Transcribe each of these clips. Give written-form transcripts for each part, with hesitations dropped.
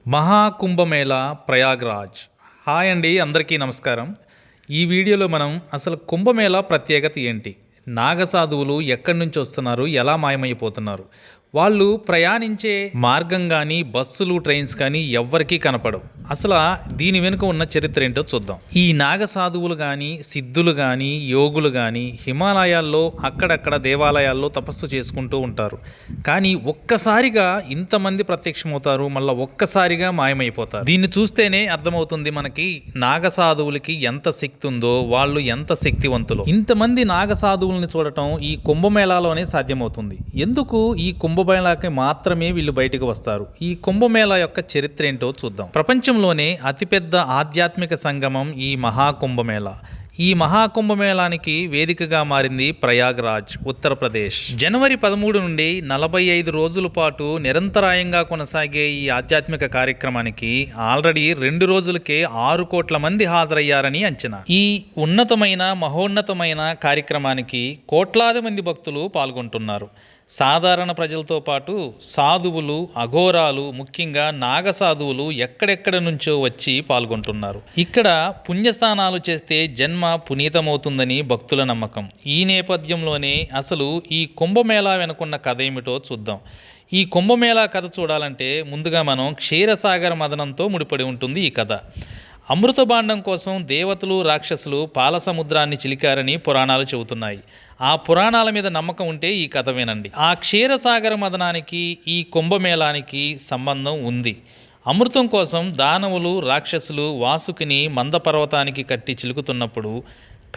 Maha Kumbh Mela Prayagraj. Hi అండి, అందరికీ నమస్కారం. ఈ వీడియోలో మనం అసలు కుంభమేళా ప్రత్యేకత ఏంటి, నాగసాధువులు ఎక్కడి నుంచి వస్తున్నారు, ఎలా మాయమైపోతున్నారు, వాళ్ళు ప్రయాణించే మార్గం కానీ బస్సులు ట్రైన్స్ కానీ ఎవ్వరికీ కనపడవు. అసలు దీని వెనుక ఉన్న చరిత్ర ఏంటో చూద్దాం. ఈ నాగసాధువులు కానీ సిద్ధులు కానీ యోగులు కానీ హిమాలయాల్లో అక్కడక్కడ దేవాలయాల్లో తపస్సు చేసుకుంటూ ఉంటారు. కానీ ఒక్కసారిగా ఇంతమంది ప్రత్యక్షమవుతారు, మళ్ళీ ఒక్కసారిగా మాయమైపోతారు. దీన్ని చూస్తేనే అర్థమవుతుంది మనకి నాగసాధువులకి ఎంత శక్తి ఉందో, వాళ్ళు ఎంత శక్తివంతులు. ఇంతమంది నాగసాధువుల్ని చూడటం ఈ కుంభమేళాలోనే సాధ్యమవుతుంది. ఎందుకు ఈ కుంభమేళాకి మాత్రమే వీళ్ళు బయటకు వస్తారు? ఈ కుంభమేళా యొక్క చరిత్ర ఏంటో చూద్దాం. ప్రపంచంలోనే అతిపెద్ద ఆధ్యాత్మిక సంగమం ఈ మహాకుంభమేళా. ఈ మహాకుంభమేళానికి వేదికగా మారింది ప్రయాగ్రాజ్, ఉత్తరప్రదేశ్. జనవరి 13 నుండి 45 రోజుల పాటు నిరంతరాయంగా కొనసాగే ఈ ఆధ్యాత్మిక కార్యక్రమానికి ఆల్రెడీ 2 రోజులకే 6 కోట్ల మంది హాజరయ్యారని అంచనా. ఈ ఉన్నతమైన మహోన్నతమైన కార్యక్రమానికి కోట్లాది మంది భక్తులు పాల్గొంటున్నారు. సాధారణ ప్రజలతో పాటు సాధువులు, అఘోరాలు, ముఖ్యంగా నాగసాధువులు ఎక్కడెక్కడ నుంచో వచ్చి పాల్గొంటున్నారు. ఇక్కడ పుణ్యస్నానాలు చేస్తే జన్మ పునీతమవుతుందని భక్తుల నమ్మకం. ఈ నేపథ్యంలోనే అసలు ఈ కుంభమేళా వెనుకున్న కథ ఏమిటో చూద్దాం. ఈ కుంభమేళా కథ చూడాలంటే ముందుగా మనం క్షీరసాగర మదనంతో ముడిపడి ఉంటుంది ఈ కథ. అమృతభాండం కోసం దేవతలు, రాక్షసులు పాలసముద్రాన్ని చిలికారని పురాణాలు చెబుతున్నాయి. ఆ పురాణాల మీద నమ్మకం ఉంటే ఈ కథ వినండి. ఆ క్షీరసాగర మదనానికి ఈ కుంభమేళానికి సంబంధం ఉంది. అమృతం కోసం దానవులు, రాక్షసులు వాసుకిని మందపర్వతానికి కట్టి చిలుకుతున్నప్పుడు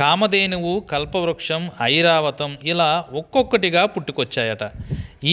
కామధేనువు, కల్పవృక్షం, ఐరావతం ఇలా ఒక్కొక్కటిగా పుట్టుకొచ్చాయట.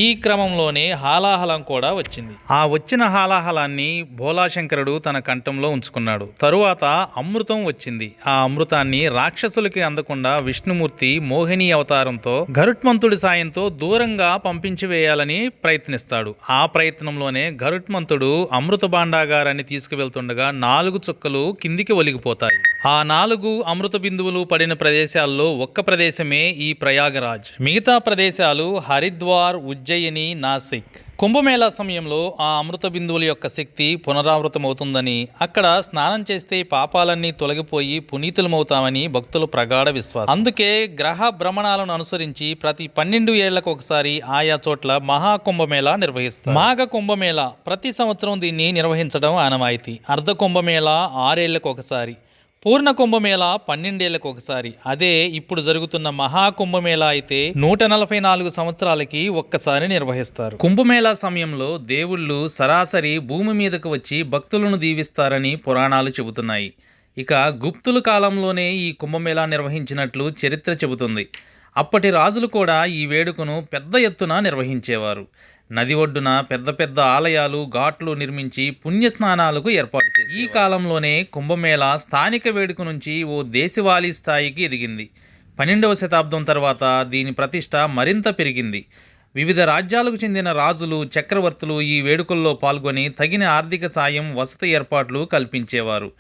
ఈ క్రమంలోనే హాలాహలం కూడా వచ్చింది. ఆ వచ్చిన హాలాహలాన్ని భోలాశంకరుడు తన కంఠంలో ఉంచుకున్నాడు. తరువాత అమృతం వచ్చింది. ఆ అమృతాన్ని రాక్షసులకి అందకుండా విష్ణుమూర్తి మోహిని అవతారంతో గరుత్మంతుడి సాయంతో దూరంగా పంపించి వేయాలని ప్రయత్నిస్తాడు. ఆ ప్రయత్నంలోనే గరుత్మంతుడు అమృత భాండాగారాన్ని తీసుకువెళ్తుండగా 4 చుక్కలు కిందికి ఒలిగిపోతాయి. ఆ 4 అమృత బిందువులు పడిన ప్రదేశాల్లో ఒక్క ప్రదేశమే ఈ ప్రయాగరాజ్. మిగతా ప్రదేశాలు హరిద్వార్, ఉజ్జయిని, నాసిక్. కుంభమేళా సమయంలో ఆ అమృత బిందువుల యొక్క శక్తి పునరావృతమవుతుందని, అక్కడ స్నానం చేస్తే పాపాలన్నీ తొలగిపోయి పునీతులమవుతామని భక్తుల ప్రగాఢ విశ్వాసం. అందుకే గ్రహ భ్రమణాలను అనుసరించి ప్రతి 12 ఏళ్లకు ఒకసారి ఆయా చోట్ల మహాకుంభమేళా నిర్వహిస్తారు. మాఘ కుంభమేళా ప్రతి సంవత్సరం దీన్ని నిర్వహించడం ఆనవాయితీ. అర్ధ కుంభమేళా 6 ఏళ్లకు ఒకసారి, పూర్ణ కుంభమేళా 12 ఏళ్లకు ఒకసారి. అదే ఇప్పుడు జరుగుతున్న మహాకుంభమేళా అయితే 144 సంవత్సరాలకి ఒక్కసారి నిర్వహిస్తారు. కుంభమేళా సమయంలో దేవుళ్ళు సరాసరి భూమి మీదకు వచ్చి భక్తులను దీవిస్తారని పురాణాలు చెబుతున్నాయి. ఇక గుప్తుల కాలంలోనే ఈ కుంభమేళా నిర్వహించినట్లు చరిత్ర చెబుతుంది. అప్పటి రాజులు కూడా ఈ వేడుకను పెద్ద ఎత్తున నిర్వహించేవారు. నది ఒడ్డున పెద్ద పెద్ద ఆలయాలు, ఘాట్లు నిర్మించి పుణ్యస్నానాలకు ఏర్పాటు చేశారు. ఈ కాలంలోనే కుంభమేళా స్థానిక వేడుక నుంచి ఓ దేశవాళీ స్థాయికి ఎదిగింది. 12వ శతాబ్దం తర్వాత దీని ప్రతిష్ట మరింత పెరిగింది. వివిధ రాజ్యాలకు చెందిన రాజులు, చక్రవర్తులు ఈ వేడుకల్లో పాల్గొని తగిన ఆర్థిక సాయం, వసతి ఏర్పాట్లు కల్పించేవారు.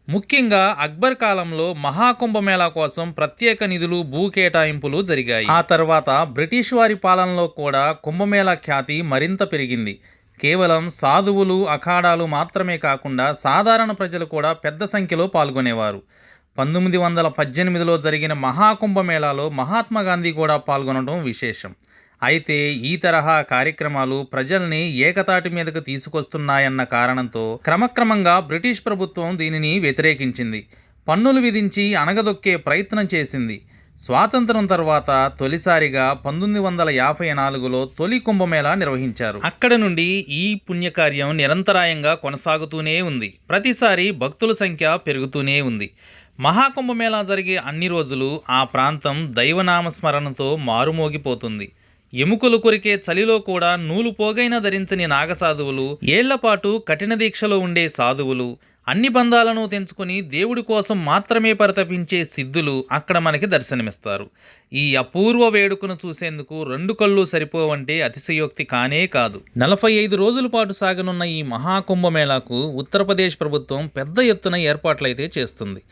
ముఖ్యంగా అక్బర్ కాలంలో మహాకుంభమేళా కోసం ప్రత్యేక నిధులు, భూ కేటాయింపులు జరిగాయి. ఆ తర్వాత బ్రిటిష్ వారి పాలనలో కూడా కుంభమేళా ఖ్యాతి మరింత పెరిగింది. కేవలం సాధువులు, అఖాడాలు మాత్రమే కాకుండా సాధారణ ప్రజలు కూడా పెద్ద సంఖ్యలో పాల్గొనేవారు. 1918లో జరిగిన మహాకుంభమేళాలో మహాత్మా గాంధీ కూడా పాల్గొనడం విశేషం. అయితే ఈ తరహా కార్యక్రమాలు ప్రజల్ని ఏకతాటి మీదకు తీసుకొస్తున్నాయన్న కారణంతో క్రమక్రమంగా బ్రిటిష్ ప్రభుత్వం దీనిని వ్యతిరేకించింది. పన్నులు విధించి అణగదొక్కే ప్రయత్నం చేసింది. స్వాతంత్రం తర్వాత తొలిసారిగా 1954లో తొలి కుంభమేళా నిర్వహించారు. అక్కడ నుండి ఈ పుణ్యకార్యం నిరంతరాయంగా కొనసాగుతూనే ఉంది. ప్రతిసారి భక్తుల సంఖ్య పెరుగుతూనే ఉంది. మహాకుంభమేళా జరిగే అన్ని రోజులు ఆ ప్రాంతం దైవనామస్మరణతో మారుమోగిపోతుంది. ఎముకలు కొరికే చలిలో కూడా నూలు పోగైనా ధరించని నాగసాధువులు, ఏళ్లపాటు కఠిన దీక్షలో ఉండే సాధువులు, అన్ని బంధాలను తెంచుకొని దేవుడి కోసం మాత్రమే పరితపించే సిద్ధులు అక్కడ మనకి దర్శనమిస్తారు. ఈ అపూర్వ వేడుకను చూసేందుకు 2 కళ్ళు సరిపోవంటే అతిశయోక్తి కానే కాదు. 45 రోజుల పాటు సాగనున్న ఈ మహాకుంభమేళాకు ఉత్తరప్రదేశ్ ప్రభుత్వం పెద్ద ఎత్తున ఏర్పాట్లయితే చేస్తుంది.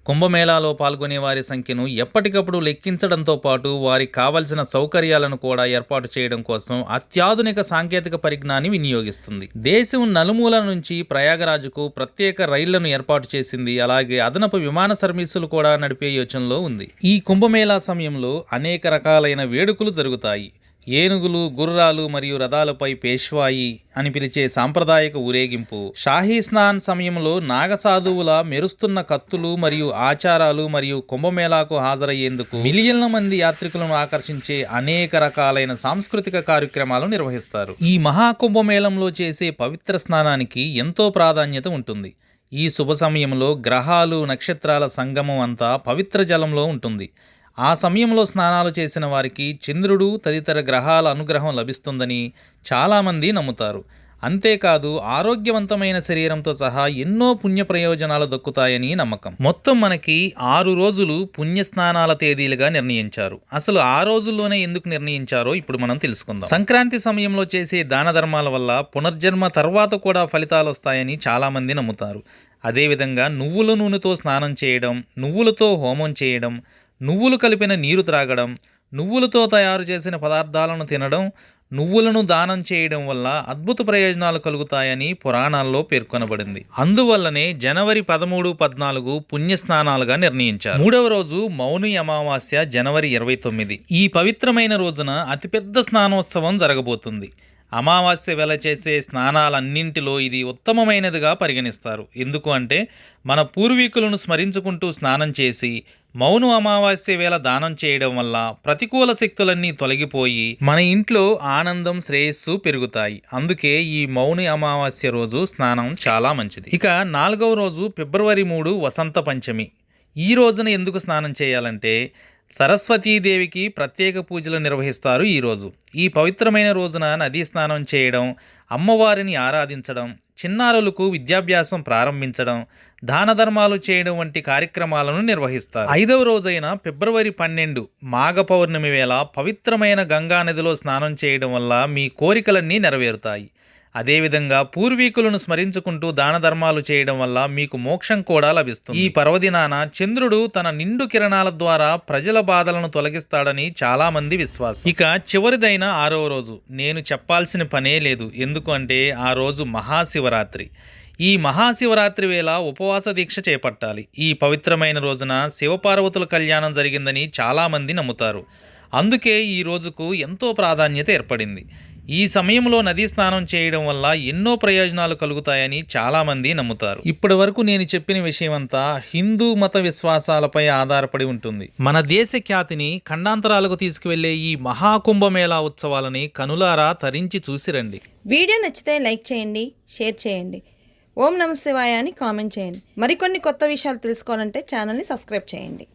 కుంభమేళాలో పాల్గొనే వారి సంఖ్యను ఎప్పటికప్పుడు లెక్కించడంతో పాటు వారికి కావలసిన సౌకర్యాలను కూడా ఏర్పాటు చేయడం కోసం అత్యాధునిక సాంకేతిక పరిజ్ఞానాన్ని వినియోగిస్తుంది. దేశం నలుమూలల నుంచి ప్రయాగరాజ్కు ప్రత్యేక రైళ్లను ఏర్పాటు చేసింది. అలాగే అదనపు విమాన సర్వీసులు కూడా నడిపే యోచనలో ఉంది. ఈ కుంభమేళా సమయంలో అనేక రకాలైన వేడుకలు జరుగుతాయి. ఏనుగులు, గుర్రాలు మరియు రథాలపై పేష్వాయి అని పిలిచే సాంప్రదాయక ఊరేగింపు, షాహీ స్నాన్ సమయంలో నాగసాధువుల మెరుస్తున్న కత్తులు మరియు ఆచారాలు మరియు కుంభమేళాకు హాజరయ్యేందుకు మిలియన్ల మంది యాత్రికులను ఆకర్షించే అనేక రకాలైన సాంస్కృతిక కార్యక్రమాలు నిర్వహిస్తారు. ఈ మహాకుంభమేళంలో చేసే పవిత్ర స్నానానికి ఎంతో ప్రాధాన్యత ఉంటుంది. ఈ శుభ సమయంలో గ్రహాలు, నక్షత్రాల సంగమం అంతా పవిత్ర జలంలో ఉంటుంది. ఆ సమయంలో స్నానాలు చేసిన వారికి చంద్రుడు తదితర గ్రహాల అనుగ్రహం లభిస్తుందని చాలామంది నమ్ముతారు. అంతేకాదు ఆరోగ్యవంతమైన శరీరంతో సహా ఎన్నో పుణ్య ప్రయోజనాలు దక్కుతాయని నమ్మకం. మొత్తం మనకి 6 రోజులు పుణ్య స్నానాల తేదీలుగా నిర్ణయించారు. అసలు ఆ రోజుల్లోనే ఎందుకు నిర్ణయించారో ఇప్పుడు మనం తెలుసుకుందాం. సంక్రాంతి సమయంలో చేసే దాన ధర్మాల వల్ల పునర్జన్మ తర్వాత కూడా ఫలితాలు వస్తాయని చాలామంది నమ్ముతారు. అదేవిధంగా నువ్వుల నూనెతో స్నానం చేయడం, నువ్వులతో హోమం చేయడం, నువ్వులు కలిపిన నీరు త్రాగడం, నువ్వులతో తయారు చేసిన పదార్థాలను తినడం, నువ్వులను దానం చేయడం వల్ల అద్భుత ప్రయోజనాలు కలుగుతాయని పురాణాల్లో పేర్కొనబడింది. అందువల్లనే జనవరి 13, 14 పుణ్యస్నానాలుగా నిర్ణయించారు. 3వ రోజు మౌని అమావాస్య జనవరి 29. ఈ పవిత్రమైన రోజున అతిపెద్ద స్నానోత్సవం జరగబోతుంది. అమావాస్య వేళ చేసే స్నానాలన్నింటిలో ఇది ఉత్తమమైనదిగా పరిగణిస్తారు. ఎందుకు అంటే మన పూర్వీకులను స్మరించుకుంటూ స్నానం చేసి మౌన అమావాస్య వేళ దానం చేయడం వల్ల ప్రతికూల శక్తులన్నీ తొలగిపోయి మన ఇంట్లో ఆనందం, శ్రేయస్సు పెరుగుతాయి. అందుకే ఈ మౌని అమావాస్య రోజు స్నానం చాలా మంచిది. ఇక 4వ రోజు ఫిబ్రవరి 3 వసంత పంచమి. ఈ రోజున ఎందుకు స్నానం చేయాలంటే సరస్వతీదేవికి ప్రత్యేక పూజలు నిర్వహిస్తారు. ఈరోజు ఈ పవిత్రమైన రోజున నదీ స్నానం చేయడం, అమ్మవారిని ఆరాధించడం, చిన్నారులకు విద్యాభ్యాసం ప్రారంభించడం, దాన ధర్మాలు చేయడం వంటి కార్యక్రమాలను నిర్వహిస్తారు. 5వ రోజైన ఫిబ్రవరి 12 మాఘ పౌర్ణమి వేళ పవిత్రమైన గంగా నదిలో స్నానం చేయడం వల్ల మీ కోరికలన్నీ నెరవేరుతాయి. అదేవిధంగా పూర్వీకులను స్మరించుకుంటూ దాన ధర్మాలు చేయడం వల్ల మీకు మోక్షం కూడా లభిస్తుంది. ఈ పర్వదినాన చంద్రుడు తన నిండు కిరణాల ద్వారా ప్రజల బాధలను తొలగిస్తాడని చాలా మంది విశ్వాసం. ఇక చివరిదైన 6వ రోజు నేను చెప్పాల్సిన పనే లేదు. ఎందుకు అంటే ఆ రోజు మహాశివరాత్రి. ఈ మహాశివరాత్రి వేళ ఉపవాస దీక్ష చేపట్టాలి. ఈ పవిత్రమైన రోజున శివపార్వతుల కళ్యాణం జరిగిందని చాలామంది నమ్ముతారు. అందుకే ఈ రోజుకు ఎంతో ప్రాధాన్యత ఏర్పడింది. ఈ సమయంలో నదీ స్నానం చేయడం వల్ల ఎన్నో ప్రయోజనాలు కలుగుతాయని చాలామంది నమ్ముతారు. ఇప్పటి వరకు నేను చెప్పిన విషయం అంతా హిందూ మత విశ్వాసాలపై ఆధారపడి ఉంటుంది. మన దేశ ఖ్యాతిని ఖండాంతరాలకు తీసుకువెళ్లే ఈ మహాకుంభమేళా ఉత్సవాలని కనులారా తరించి చూసిరండి. వీడియో నచ్చితే లైక్ చేయండి, షేర్ చేయండి. ఓం నమః శివాయ అని కామెంట్ చేయండి. మరికొన్ని కొత్త విషయాలు తెలుసుకోవాలంటే ఛానల్ని సబ్స్క్రైబ్ చేయండి.